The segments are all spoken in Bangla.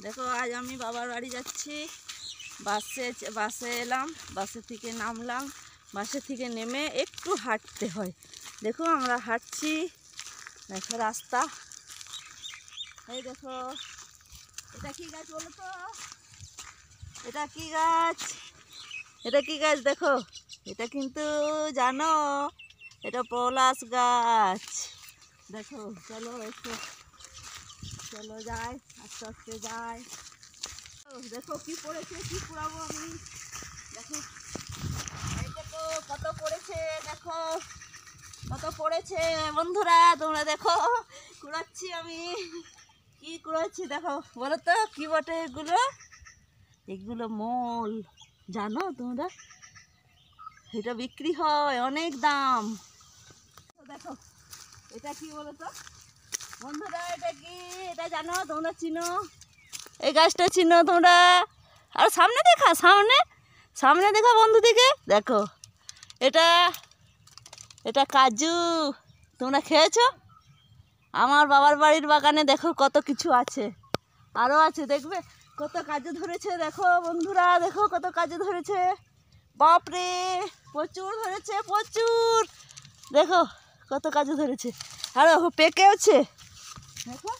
দেখো আজ আমি বাবার বাড়ি যাচ্ছি। বাসে এলাম, বাসে থেকে নামলাম। বাসে থেকে নেমে একটু হাঁটতে হয়। দেখো আমরা হাঁটছি, দেখো রাস্তা। এই দেখো, এটা কি গাছ বলো তো? এটা কি গাছ? এটা কি গাছ দেখো? এটা কিন্তু জানো, এটা পলাশ গাছ। দেখো চলো একটু, চলো যাই, আস্তে আস্তে যাই। দেখো কি পড়েছে, কি পুরাবো আমি। দেখো এই দেখো কত পড়েছে, দেখো কত পড়েছে বন্ধুরা, তোমরা দেখো কুড়াচ্ছি আমি। কি কুড়াচ্ছি দেখো, বলো তো কি বটে এগুলো? এগুলো মল, জানো তোমরা? এটা বিক্রি হয়, অনেক দাম। দেখো এটা কি বলো তো বন্ধুরা, এটা কি? এটা জানো তোমরা, চিনো? এই গাছটা চিনো তোমরা? আর সামনে দেখা, সামনে সামনে দেখা বন্ধু দিকে দেখো, এটা এটা কাজু। তোমরা খেয়েছো? আমার বাবার বাড়ির বাগানে দেখো কত কিছু আছে, আরও আছে, দেখবে কত কাজু ধরেছে। দেখো বন্ধুরা, দেখো কত কাজু ধরেছে, বাপরে প্রচুর ধরেছে, প্রচুর। দেখো কত কাজু ধরেছে, আরও পেকেওছে। দেখো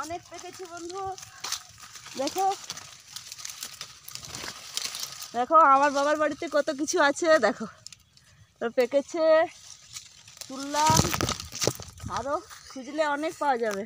অনেক পেকেছে বন্ধু। দেখো দেখো আমার বাবার বাড়িতে কত কিছু আছে, দেখো পেকেছে, তুললাম, আরও খুঁজলে অনেক পাওয়া যাবে।